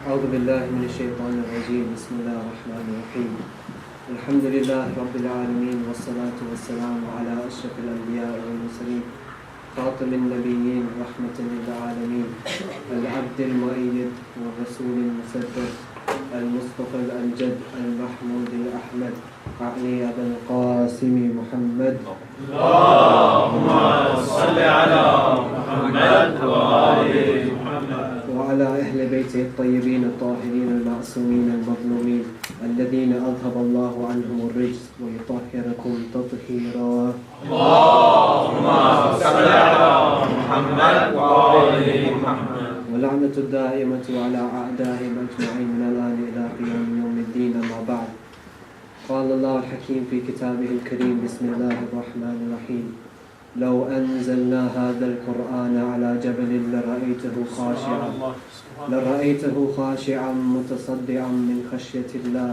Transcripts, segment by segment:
أعوذ بالله من الشيطان الرجيم بسم الله الرحمن الرحيم الحمد لله رب العالمين والصلاة والسلام على أشرف الأنبياء والمرسلين خاتم النبيين رحمة للعالمين العبد المؤيد والرسول المسدد المصطفى الأمجد المحمود الأحمد أعني أبا القاسم محمد اللهم صل على محمد وآل محمد وعلى أهل بيته الطيبين الطاهرين المعصومين المظلومين الذين أذهب الله عنهم الرجس ويطهركم تطهيرا. اللهم صل على محمد وآل محمد ولعنة الدائمة على أعدائهم أجمعين من الآن إلى قيام يوم الدين. أما بعد، قال الله الحكيم في كتابه الكريم بسم الله الرحمن الرحيم لو أنزلنا هذا القرآن على جبل لرأيته خاشعا متصدعا من خشية الله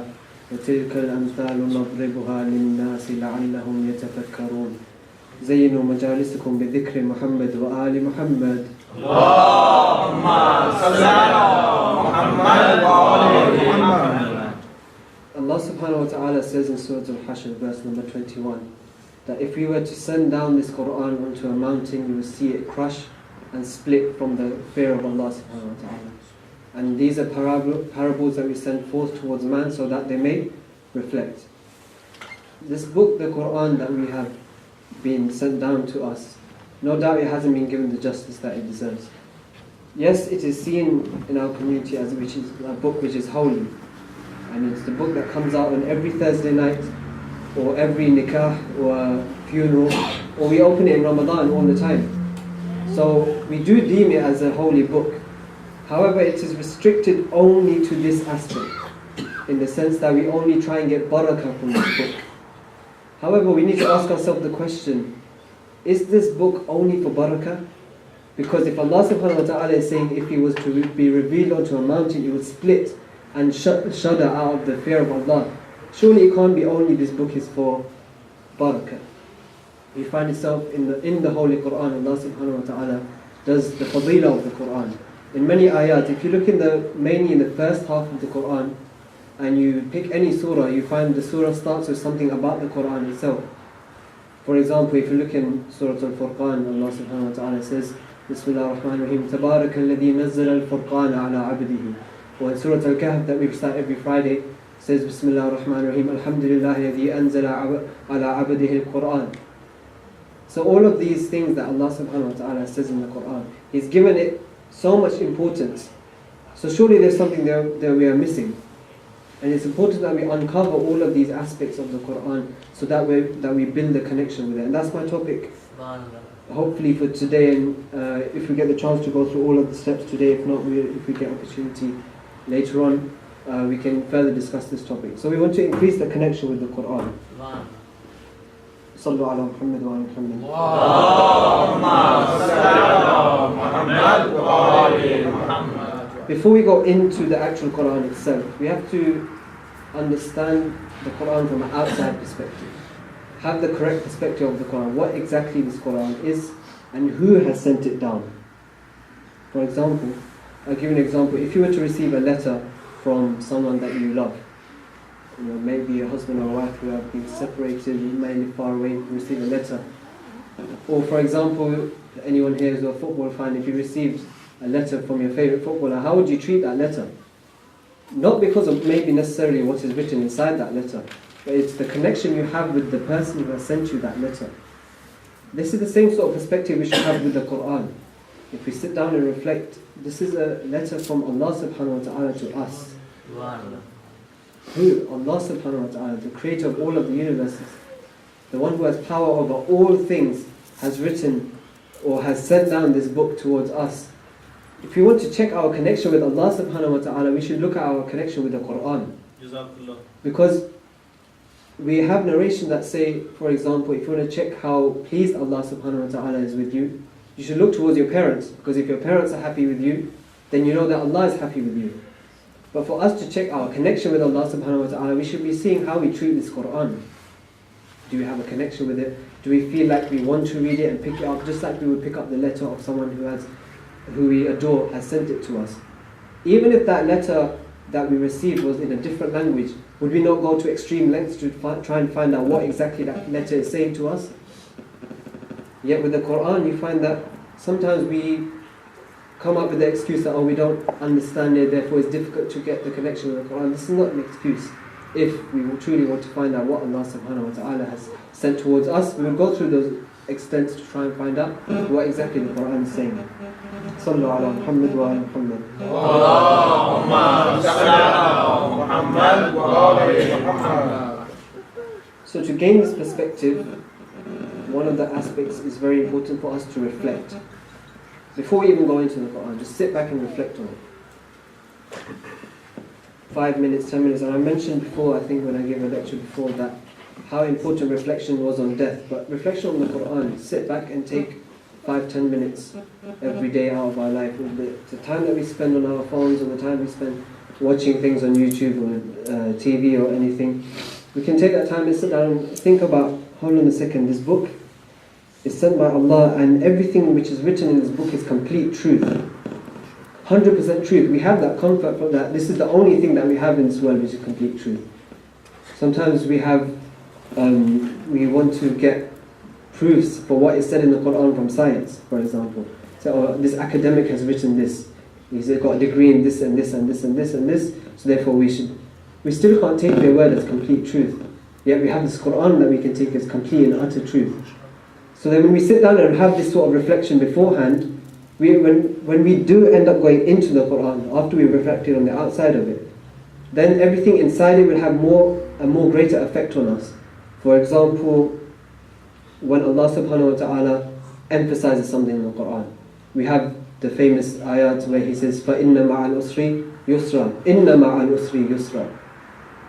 وتلك الأمثال نضربها للناس لعلهم يتفكرون. زينوا مجالسكم بذكر محمد وآل محمد. اللهم صل على محمد وآل محمد. Allah subhanahu wa ta'ala says in Surah Al-Hashr verse number 21 that if we were to send down this Quran onto a mountain, you will see it crush and split from the fear of Allah subhanahu wa ta'ala. And these are parables that we send forth towards man so that they may reflect. This book, the Quran, that we have been sent down to us, no doubt it hasn't been given the justice that it deserves. Yes, it is seen in our community as which is a book which is holy, and it's the book that comes out on every Thursday night or every nikah or funeral, or we open it in Ramadan all the time. So we do deem it as a holy book. However, it is restricted only to this aspect, in the sense that we only try and get barakah from this book. However, we need to ask ourselves the question, is this book only for barakah? Because if Allah subhanahu wa ta'ala is saying if He was to be revealed onto a mountain, it would split and shudder out of the fear of Allah, surely it can't be only this book is for barakah. You find yourself in the Holy Quran, Allah subhanahu wa ta'ala does the fadilah of the Quran. In many ayat, if you look mainly in the first half of the Quran, and you pick any surah, you find the surah starts with something about the Quran itself. For example, if you look in Surah Al-Furqan, Allah subhanahu wa ta'ala says, Bismillah ar-Rahman ar-Rahim, Tabarak alladhi nazzala al-Furqana ala abdihi. Or in Surah Al-Kahf that we recite every Friday, says Bismillah ar-Rahman ar-Rahim, Alhamdulillah alladhi anzala ala abdihi al-Quran. So all of these things that Allah subhanahu wa ta'ala says in the Quran, He's given it so much importance. So surely there's something there that we are missing. And it's important that we uncover all of these aspects of the Quran so that we build a connection with it. And that's my topic, hopefully for today. And if we get the chance to go through all of the steps today, if not, if we get opportunity later on, we can further discuss this topic. So we want to increase the connection with the Quran. Sallu ala Muhammad wa ala Muhammad. Allahumma salli ala Muhammad wa ala Muhammad. Before we go into the actual Quran itself, we have to understand the Quran from an outside perspective. Have the correct perspective of the Quran, what exactly this Quran is and who has sent it down. For example, I'll give you an example. If you were to receive a letter from someone that you love, maybe a husband or a wife who have been separated, you may live far away, you receive a letter. Or for example, anyone here is a football fan, if you received a letter from your favorite footballer, how would you treat that letter? Not because of maybe necessarily what is written inside that letter, but it's the connection you have with the person who has sent you that letter. This is the same sort of perspective we should have with the Quran. If we sit down and reflect, this is a letter from Allah subhanahu wa ta'ala to us. Who? Allah subhanahu wa ta'ala, the creator of all of the universes, the one who has power over all things, has written or has sent down this book towards us. If we want to check our connection with Allah subhanahu wa ta'ala, we should look at our connection with the Quran. Because we have narration that say, for example, if you want to check how pleased Allah subhanahu wa ta'ala is with you, you should look towards your parents. Because if your parents are happy with you, then you know that Allah is happy with you. But for us to check our connection with Allah subhanahu wa ta'ala, we should be seeing how we treat this Quran. Do we have a connection with it? Do we feel like we want to read it and pick it up, just like we would pick up the letter of someone who we adore has sent it to us? even if that letter that we received was in a different language, would we not go to extreme lengths to try and find out what exactly that letter is saying to us? Yet with the Quran, you find that sometimes we come up with the excuse that, oh, we don't understand it, therefore it's difficult to get the connection with the Quran. This is not an excuse. If we truly want to find out what Allah subhanahu wa ta'ala has sent towards us, we will go through those extents to try and find out what exactly the Quran is saying. Sallu ala Muhammad wa ala Muhammad. Allahumma salli ala Muhammad wa ala Muhammad. So to gain this perspective, one of the aspects is very important for us to reflect. Before we even go into the Quran, just sit back and reflect on it. 5 minutes, 10 minutes. And I mentioned before, I think when I gave a lecture before, that how important reflection was on death. But reflection on the Quran, sit back and take 5-10 minutes every day out of our life. The time that we spend on our phones, or the time we spend watching things on YouTube or TV or anything, we can take that time and sit down and think about, hold on a second, this book is sent by Allah, and everything which is written in this book is complete truth. 100% truth. We have that comfort from that. This is the only thing that we have in this world which is complete truth. Sometimes we have, we want to get proofs for what is said in the Quran from science, for example. So, oh, this academic has written this. He's got a degree in this and this and this and this and this, so therefore we still can't take their word as complete truth. Yet we have this Quran that we can take as complete and utter truth. So then when we sit down and have this sort of reflection beforehand, when we do end up going into the Quran, after we've reflected on the outside of it, then everything inside it will have a more greater effect on us. For example, when Allah subhanahu wa ta'ala emphasizes something in the Quran, we have the famous ayat where He says, فَإِنَّ مَعَ الْأُسْرِ يُسْرًا إِنَّ مَعَ الْأُسْرِ يُسْرًا.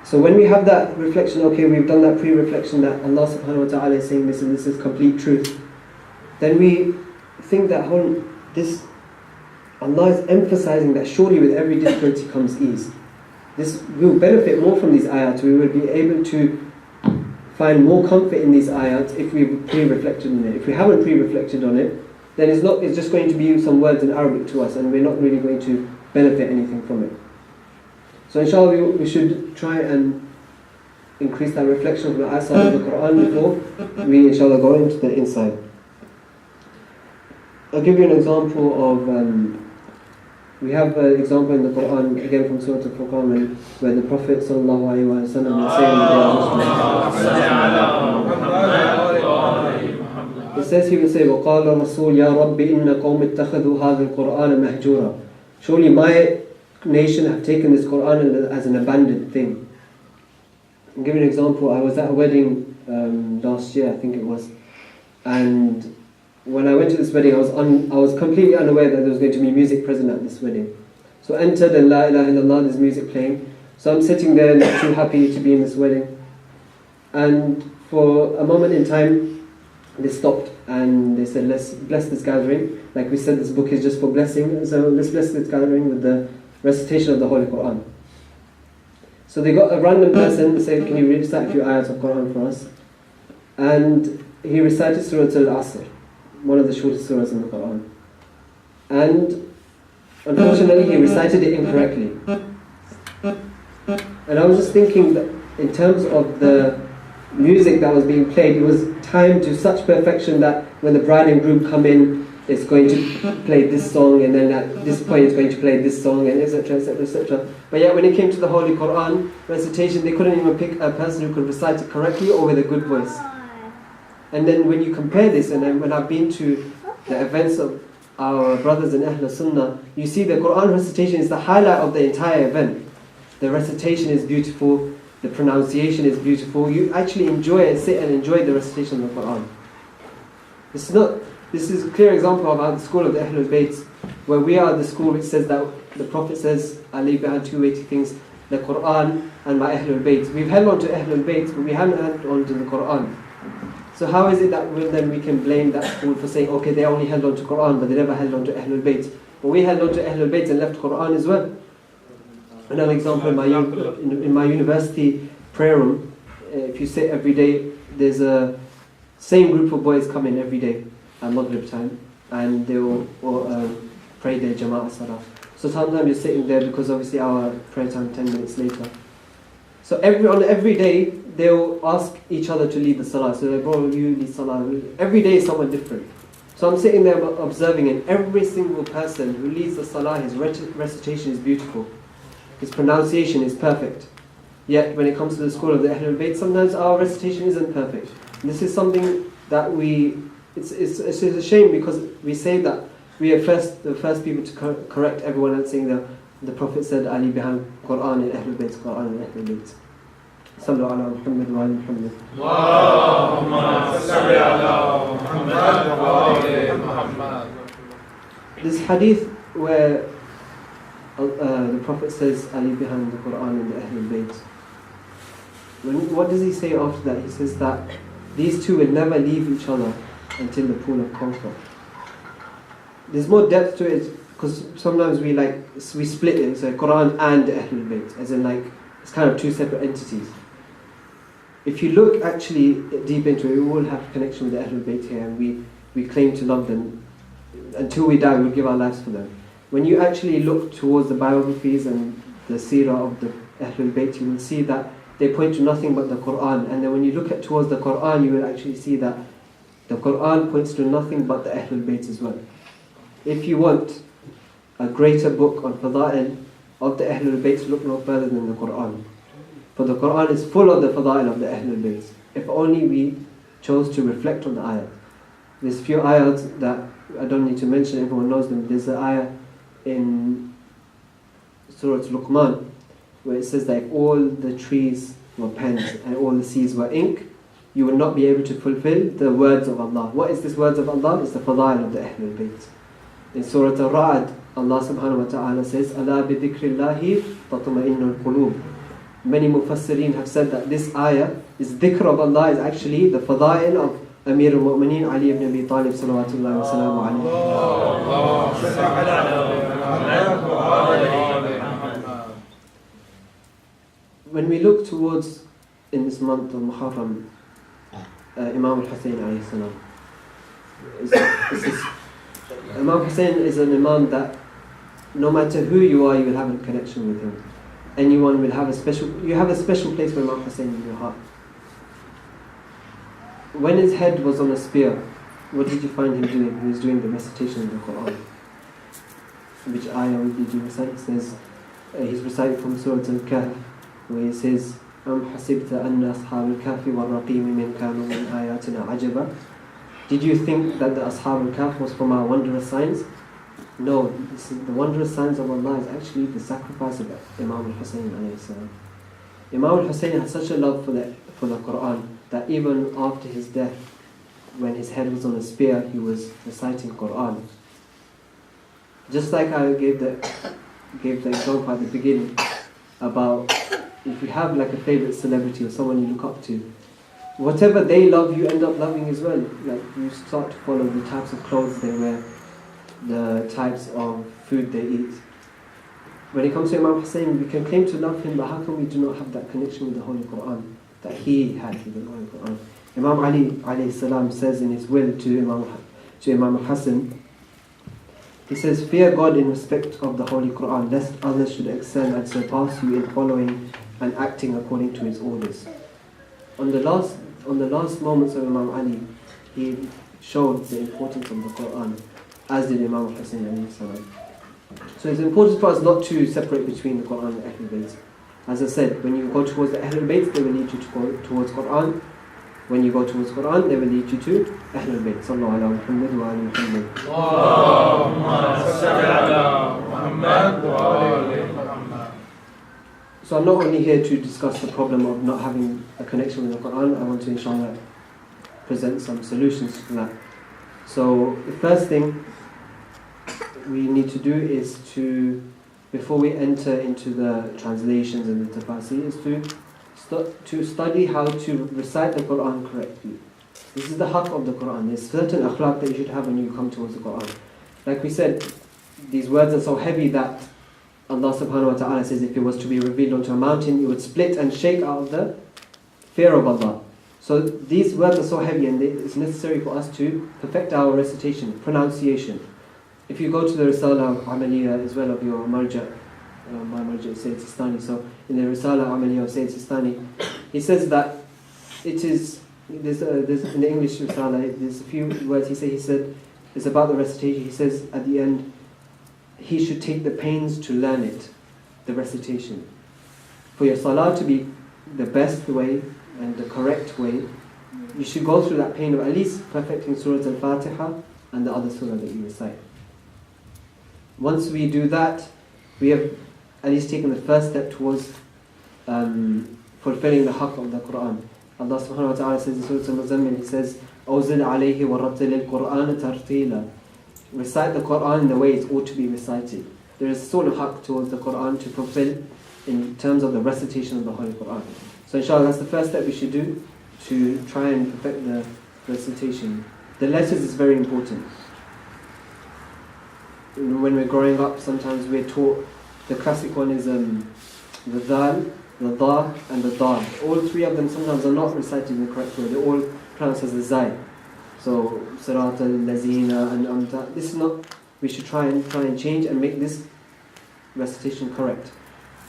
So when we have that reflection, okay, we've done that pre-reflection that Allah subhanahu wa ta'ala is saying this and this is complete truth, then we think that Allah is emphasizing that surely with every difficulty comes ease. This will benefit more from these ayats. We will be able to find more comfort in these ayats if we've pre-reflected on it. If we haven't pre-reflected on it, then it's just going to be some words in Arabic to us, and we're not really going to benefit anything from it. So inshallah we should try and increase that reflection from the outside of the Quran before we inshallah go into the inside. I'll give you an example of, we have an example in the Quran, again from Surah Al-Furqan, where the Prophet sallallahu alaihi wasallam is saying, it says, he will say, وَقَالَ الرَّسُولُ يَا رَبِّ إِنَّ قَوْمِ اتَّخَذُوا هَذَا الْقُرْآنَ مَهْجُورًا. Surely my nation have taken this Quran as an abandoned thing. I'll give you an example. I was at a wedding last year, I think it was, and when I went to this wedding, I was completely unaware that there was going to be music present at this wedding. So I entered, and La ilaha illallah, there's music playing. So I'm sitting there, not too happy to be in this wedding. And for a moment in time, they stopped and they said, let's bless this gathering. Like we said, this book is just for blessing, so let's bless this gathering with the recitation of the Holy Quran. So they got a random person to say, can you recite a few ayats of Quran for us? And he recited Surah Al-Asr, one of the shortest surahs in the Quran. And unfortunately he recited it incorrectly. And I was just thinking that in terms of the music that was being played, it was timed to such perfection that when the bride and groom come in, it's going to play this song, and then at this point it's going to play this song, and etc, etc, etc. But yet when it came to the Holy Quran recitation, they couldn't even pick a person who could recite it correctly or with a good voice. And then when you compare this, and then when I've been to the events of our brothers in Ahlul Sunnah, you see the Quran recitation is the highlight of the entire event. The recitation is beautiful, the pronunciation is beautiful. You actually enjoy it, sit and enjoy the recitation of the Quran. This is a clear example of how the school of the AhlulBait, where we are the school which says that the Prophet says, I leave behind two weighty things, the Quran and my AhlulBait. We've held on to AhlulBait, but we haven't held on to the Quran. So how is it that then we can blame that school for saying, okay, they only held on to Quran, but they never held on to AhlulBait? But we held on to AhlulBait and left Quran as well. Another example, in my university prayer room, if you sit every day, there's a same group of boys come in every day at Maghrib time, and they will pray their Jama'at Salah. So sometimes you're sitting there because obviously our prayer time 10 minutes later. So every day they'll ask each other to lead the salah. So like, bro, you lead salah. Every day is someone different. So I'm sitting there observing, and every single person who leads the salah, his recitation is beautiful. His pronunciation is perfect. Yet when it comes to the school of the AhlulBait, sometimes our recitation isn't perfect. And this is something that it's a shame, because we say that we are the first people to correct everyone else, saying that the Prophet said, Ali behind Quran and AhlulBait, Quran and AhlulBait. Sallu ala Muhammad wa ala Muhammad. Allahumma salli ala Muhammad wa ala Muhammad. This hadith where the Prophet says, Ali behind the Quran and the AhlulBait. What does he say after that? He says that these two will never leave each other until the pool of comfort. There's more depth to it, because sometimes we split it, so Quran and AhlulBait, as in like it's kind of two separate entities. If you look actually deep into it, we all have a connection with the AhlulBait here, and we claim to love them. Until we die, we'll give our lives for them. When you actually look towards the biographies and the seerah of the AhlulBait, you will see that they point to nothing but the Quran. And then when you look towards the Quran, you will actually see that the Quran points to nothing but the AhlulBait as well. If you want a greater book on Fada'il of the AhlulBait, look no further than the Quran. For the Quran is full of the Fada'il of the AhlulBait. If only we chose to reflect on the ayat. There's a few ayats that I don't need to mention, everyone knows them. There's an ayah in Surah Luqman where it says that if all the trees were pens and all the seas were ink, you will not be able to fulfill the words of Allah. What is this words of Allah? It's the Fada'il of the AhlulBait. In Surah Al-Ra'd, Allah subhanahu wa ta'ala says, أَلَا بِذِكْرِ اللَّهِ تَطْمَئِنُّ الْقُلُوبِ. Many mufassirin have said that this ayah, this dhikr of Allah, is actually the Fada'il of Amir al-Mu'mineen Ali ibn Abi Talib salawatullahi wa salamu alayhi. When we look towards, in this month of Muharram, Imam al-Hussein alayhi salam, Imam Hussein is an Imam that no matter who you are, you will have a connection with him. Anyone will have you have a special place for Imam Hussein in your heart. When his head was on a spear, what did you find him doing? He was doing the recitation of the Quran. Which ayah did you recite? He says, he's reciting from Surah Al-Kahf, where he says, أَمْ حَسِبْتَ أَنَّ أَصْحَابَ الْكَهْفِ وَالرَّقِيمِ مِنْ كَانُوا مِنْ آيَاتِنَا عَجَبًا. Did you think that the Ashab al-Kahf was from our wondrous signs? No, the wondrous signs of Allah is actually the sacrifice of Imam al-Hussein alayhi salam. Imam al-Hussein had such a love for the Quran that even after his death, when his head was on a spear, he was reciting Quran. Just like I gave the example at the beginning about if you have like a favorite celebrity or someone you look up to, whatever they love, you end up loving as well. Like you start to follow the types of clothes they wear, the types of food they eat. When it comes to Imam Hussein, we can claim to love him, but how come we do not have that connection with the Holy Quran that he had with the Holy Quran? Imam Ali alayhi salam says in his will to Imam Hassan, he says, "Fear God in respect of the Holy Quran, lest others should excel and surpass you in following and acting according to his orders." On the last moments of Imam Ali, he showed the importance of the Quran, as did Imam Hussein alayhi salam. So it's important for us not to separate between the Quran and AhlulBait. As I said, when you go towards the AhlulBait, they will lead you to go towards Quran. When you go towards Quran, they will lead you to AhlulBait. Sallallahu ala Muhammad wa ala Muhammad. Allahumma salli ala Muhammad wa ala Muhammad. So I'm not only here to discuss the problem of not having a connection with the Quran, I want to inshallah present some solutions to that. So the first thing we need to do is before we enter into the translations and the tafsir, is to study how to recite the Quran correctly. This is the haqq of the Quran. There's certain akhlaq that you should have when you come towards the Quran. Like we said, these words are so heavy that Allah subhanahu wa ta'ala says if it was to be revealed onto a mountain, it would split and shake out of the fear of Allah. So these words are so heavy, and it's necessary for us to perfect our recitation, pronunciation. if you go to the Risala Amaliya as well of your marja, my marja is Sayyid Sistani, so in the Risala Amaliya of Sayyid Sistani, he says that it is, there's in the English Risala, there's a few words he said, it's about the recitation. He says at the end, he should take the pains to learn it, the recitation. For your salah to be the best way and the correct way, you should go through that pain of at least perfecting Surah Al-Fatiha and the other surah that you recite. Once we do that, we have at least taken the first step towards fulfilling the haqq of the Quran. Allah subhanahu wa ta'ala says in Surah Al-Muzammil, He says, أَوْزِلْ عَلَيْهِ وَرَتِّلِ الْقُرْآنَ تَرْتِيلًا. Recite the Quran in the way it ought to be recited. There is a sort of haqq towards the Quran to fulfill in terms of the recitation of the Holy Quran. So inshallah, that's the first step we should do to try and perfect the recitation. The letters is very important. When we're growing up, sometimes we're taught, the classic one is the dal, the da, and the da. All three of them sometimes are not recited in the correct way. They're all pronounced as the zai. So Sirat al-Lazina and Amta. This is not. We should try and change and make this recitation correct.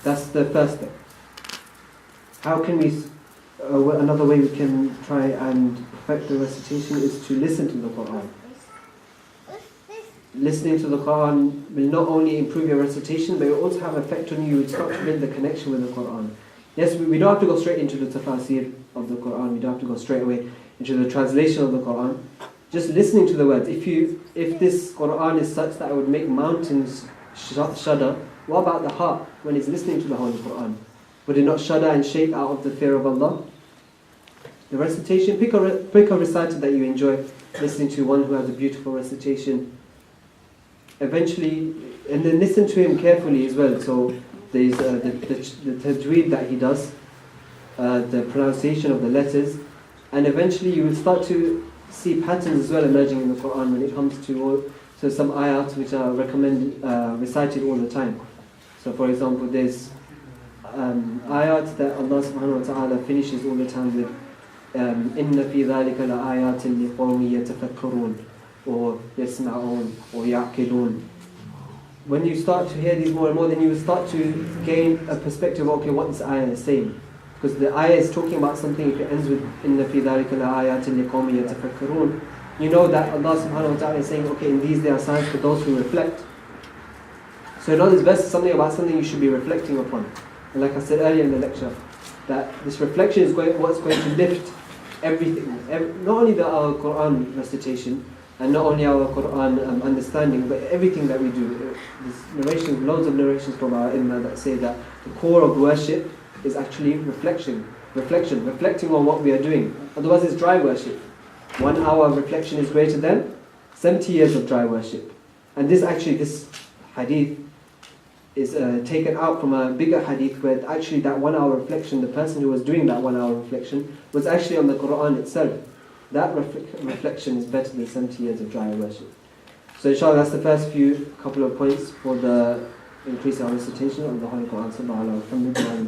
That's the first step. How can we? Another way we can try and perfect the recitation is to listen to the Quran. Listening to the Quran will not only improve your recitation, but it will also have an effect on you. You will start to build the connection with the Quran. Yes, we don't have to go straight into the tafasir of the Quran. We don't have to go straight away into the translation of the Quran. Just listening to the words. If this Quran is such that it would make mountains shudder, what about the heart when it's listening to the Holy Quran? Would it not shudder and shake out of the fear of Allah? The recitation, pick a reciter that you enjoy listening to, one who has a beautiful recitation. Eventually, and then listen to him carefully as well. So there's the tajweed that he does, the pronunciation of the letters, and eventually you will start to see patterns as well emerging in the Quran when it comes to some ayat which are recited all the time. So for example, there's ayat that Allah subhanahu wa ta'ala finishes all the time with إِنَّ فِي ذَلِكَ لَآيَاتٍ لِقَوْمٍ يَتَفَكَّرُونَ or يَسْمَعُونَ or يَعْقِلُونَ. When you start to hear these more and more, then you will start to gain a perspective of, okay, what this ayah is saying. Because the ayah is talking about something, if it ends with إِنَّ فِي ذَلِكَ لَآيَاتٍ لِقَوْمٍ يَتَفَكَّرُونَ, you know that Allah subhanahu wa ta'ala is saying, okay, in these there are signs for those who reflect. So you know this verse is something about something you should be reflecting upon. And like I said earlier in the lecture, that this reflection is what's going to lift everything, not only our Quran recitation, and not only our Quran understanding, but everything that we do. There's narrations, loads of narrations from our Imam that say that the core of worship is actually reflecting on what we are doing. Otherwise it's dry worship. 1 hour of reflection is greater than 70 years of dry worship. And this hadith is taken out from a bigger hadith where actually that 1 hour reflection, the person who was doing that 1 hour reflection was actually on the Quran itself. That reflection is better than 70 years of dry worship. So inshallah, that's the first couple of points for the increase our recitation of the Holy Quran. Subhanallah, alhamdulillah.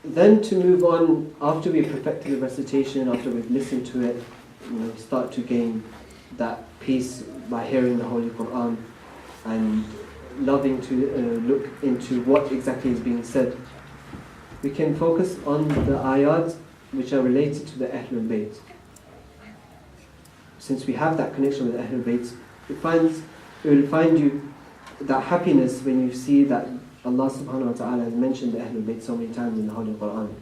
Then to move on, after we've perfected the recitation, after we've listened to it, start to gain that peace by hearing the Holy Quran and loving to look into what exactly is being said. We can focus on the ayat which are related to the AhlulBait. Since we have that connection with the AhlulBait, it will find you that happiness when you see that Allah subhanahu wa ta'ala has mentioned the AhlulBait so many times in the Holy Quran.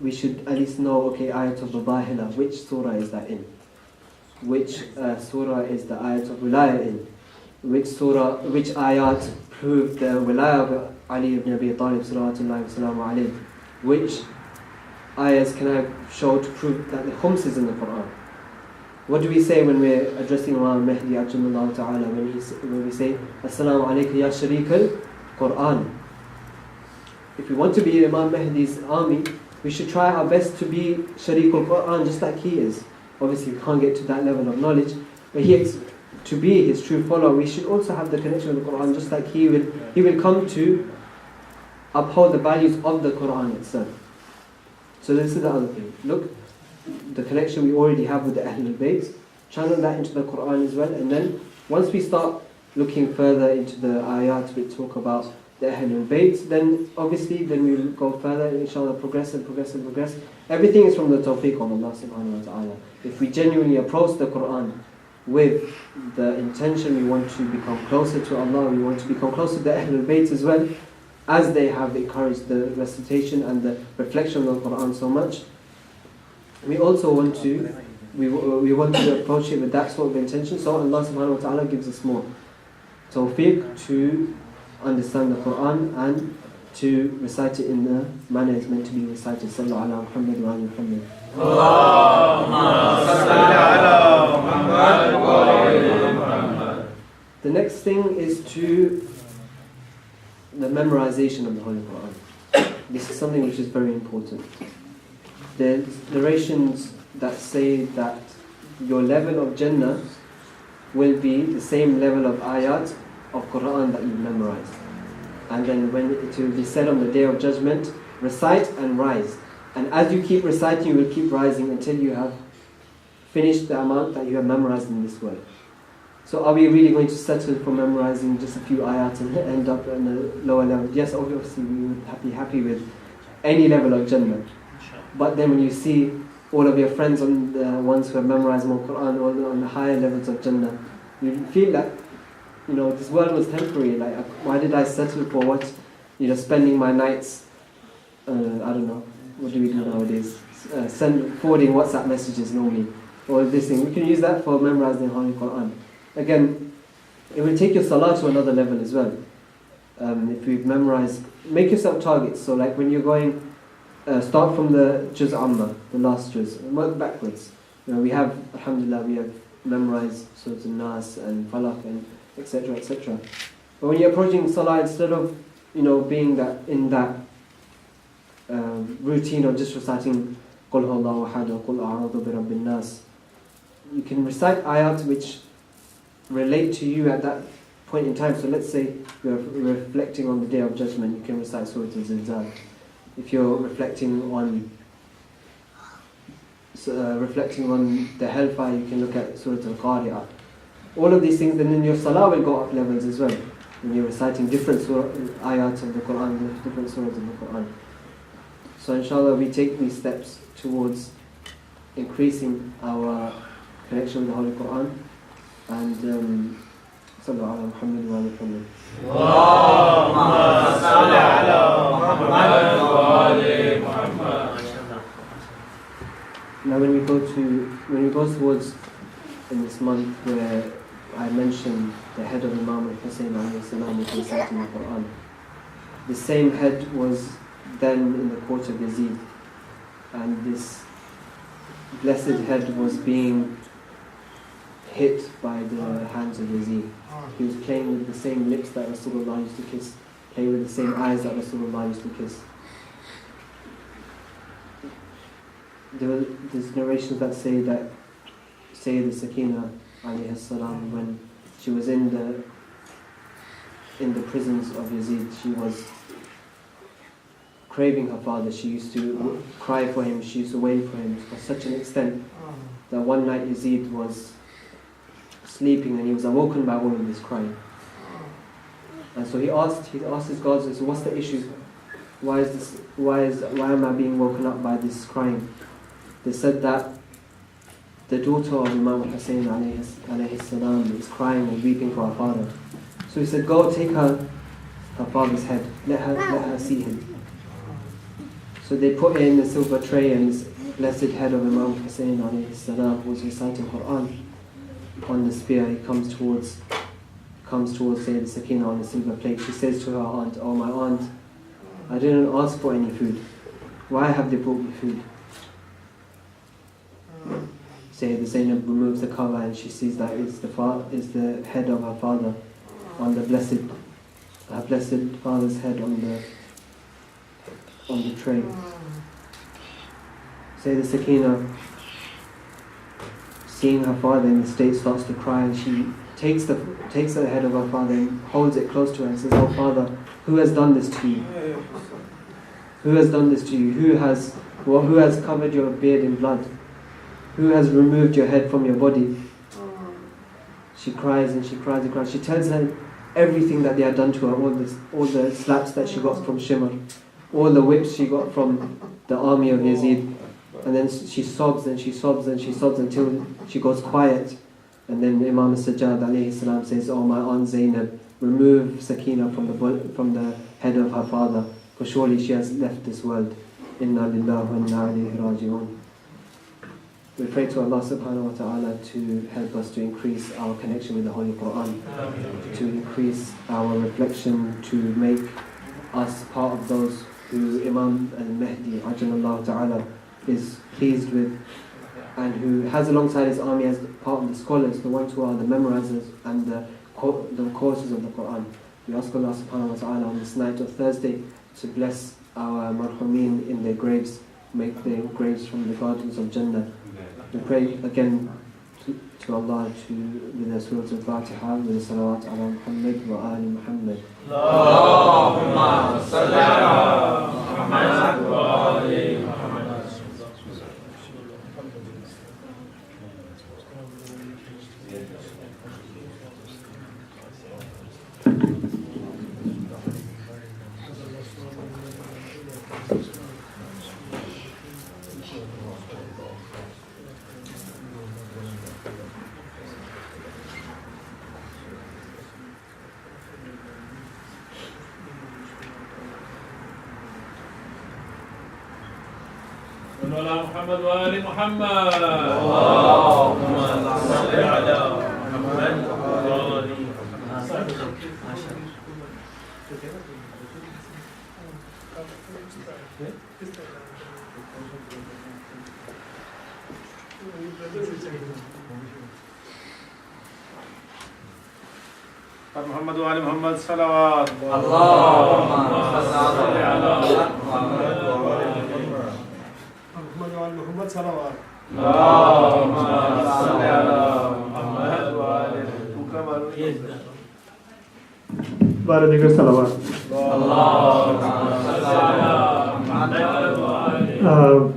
We should at least know, okay, ayat of Bahila, which surah is that in? Which surah is the ayat of Wilaya in? Which ayat prove the Wilaya of Ali ibn Abi Talib salawatullahi wa salamu alayhi? Which ayahs can I show to prove that the khums is in the Quran? What do we say when we're addressing Imam Mahdi ajamullah ta'ala, when we say Assalamu alayka ya sharik al-Quran? If we want to be Imam Mahdi's army, we should try our best to be sharik al-Quran just like he is. Obviously we can't get to that level of knowledge, but to be his true follower, we should also have the connection with the Quran just like he will come to uphold the values of the Quran itself. So this is the other thing. Look, the connection we already have with the AhlulBait, channel that into the Quran as well, and then once we start looking further into the ayat which talk about the AhlulBait, then obviously then we will go further, inshallah, progress and progress and progress. Everything is from the tawfiq of Allah subhanahu wa ta'ala. If we genuinely approach the Quran with the intention we want to become closer to Allah, we want to become closer to the AhlulBait as well, as they have encouraged the recitation and the reflection of the Quran so much, we also want to we want to approach it with that sort of intention. So Allah subhanahu wa ta'ala gives us more tawfiq to understand the Quran and to recite it in the manner it's meant to be recited. Sallallahu ala Muhammad wa ala Muhammad. Allahumma salli ala Muhammad wa ala Muhammad. The next thing is to the memorization of the Holy Quran. This is something which is very important. There's narrations that say that your level of Jannah will be the same level of ayat of Quran that you've memorized. And then when it will be said on the Day of Judgment, recite and rise. And as you keep reciting, you will keep rising until you have finished the amount that you have memorized in this world. So are we really going to settle for memorizing just a few ayat and end up on a lower level? Yes, obviously we would be happy with any level of Jannah. But then when you see all of your friends on the ones who have memorized more Quran or on the higher levels of Jannah, you feel that, this world was temporary. Like, why did I settle for what? Spending my nights, I don't know, what do we do nowadays? Forwarding WhatsApp messages normally, or this thing. We can use that for memorizing the Holy Quran. Again, it will take your salah to another level as well. If you've memorized, make yourself targets. So like when you're going, start from the Juz Amma, the last Juz, and work backwards. We have, alhamdulillah, we have memorized Surah An-Nas and Falaq and etc. etc. But when you're approaching salah, instead of being that in that routine of just reciting Qul Huwallahu Ahad or Qul A'udhu bi Rabbin Nas, you can recite ayat which relate to you at that point in time. So let's say you're reflecting on the Day of Judgment, you can recite Surah Al-Zilzal. If you're reflecting on the hellfire, you can look at Surah Al-Qari'ah. All of these things, and then your salah will go up levels as well. When you're reciting different ayats of the Quran, different surahs of the Quran. So inshallah we take these steps towards increasing our connection with the Holy Quran. And sallallahu ala Muhammad wa ala Muhammad. Allahumma salli ala Muhammad wa ala Muhammad. Now when we go towards in this month where I mentioned the head of Imam al-Hussein alayhi salam was reciting the Quran. The same head was then in the court of Yazid, and this blessed head was being hit by the hands of Yazid. He was playing with the same lips that Rasulullah used to kiss, playing with the same eyes that Rasulullah used to kiss. There's narrations that say that the Sakina alayhi salam, when she was in the prisons of Yazid, she was craving her father. She used to cry for him, she used to wail for him to such an extent that one night Yazid was sleeping and he was awoken by all of this crying. And so he asked his guards, so what's the issue? Why am I being woken up by this crying? They said that the daughter of Imam Hussein alayhi salam is crying and weeping for her father. So he said, go take her father's head, let her see him. So they put in a silver tray, and this blessed head of Imam Hussein alayhi salam was reciting Quran on the spear. He comes towards Sayyid Sakina on a silver plate. She says to her aunt, oh my aunt, I didn't ask for any food. Why have they brought me food? Sayyid Zainab removes the cover and she sees that is the head of her father on her blessed father's head on the tray. Sayyid Sakina, seeing her father in the state, starts to cry, and she takes the head of her father and holds it close to her and says, oh father, who has done this to you? Who has done this to you? Who Well, who has covered your beard in blood? Who has removed your head from your body? She cries and she cries and cries. She tells them everything that they had done to her, all the slaps that she got from Shimr, all the whips she got from the army of Yazid. And then she sobs and she sobs and she sobs until she goes quiet. And then Imam Sajjad alayhi salam says, "Oh, my aunt Zainab, remove Sakina from the head of her father, for surely she has left this world. Inna lillahi wa inna ilayhi raji'un." We pray to Allah subhanahu wa ta'ala to help us to increase our connection with the Holy Quran, to increase our reflection, to make us part of those who Imam al-Mahdi ajalallahu ta'ala is pleased with, and who has alongside his army as part of the scholars, the ones who are the memorizers and the courses of the Quran. We ask Allah subhanahu wa ta'ala on this night of Thursday to bless our marhumeen in their graves, make their graves from the gardens of Jannah. We pray again to Allah with the Surah Al-Fatiha, with the salawat ala Muhammad wa ali Muhammad. Allahumma salli ala Muhammad wa ali Muhammad. محمد وآل محمد. اللهم صل على محمد وآل محمد. محمد وآل محمد صلوات. اللهم صل على محمد محمد صلوات. اللهم صل على محمد وآل بارك صلوات.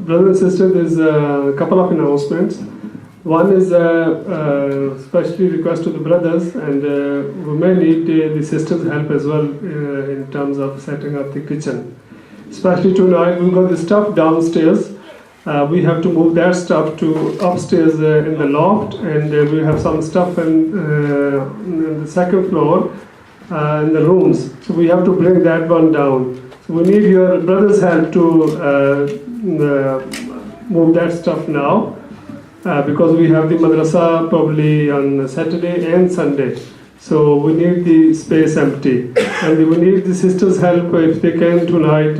Brothers and sisters, there's a couple of announcements. One is especially request to the brothers, and we may need the sisters' help as well in terms of setting up the kitchen. Especially tonight, we've got the stuff downstairs. We have to move that stuff to upstairs in the loft, and we have some stuff in the second floor in the rooms. So we have to bring that one down. So we need your brother's help to move that stuff now, because we have the madrasa probably on Saturday and Sunday. So we need the space empty, and we need the sisters' help if they can tonight.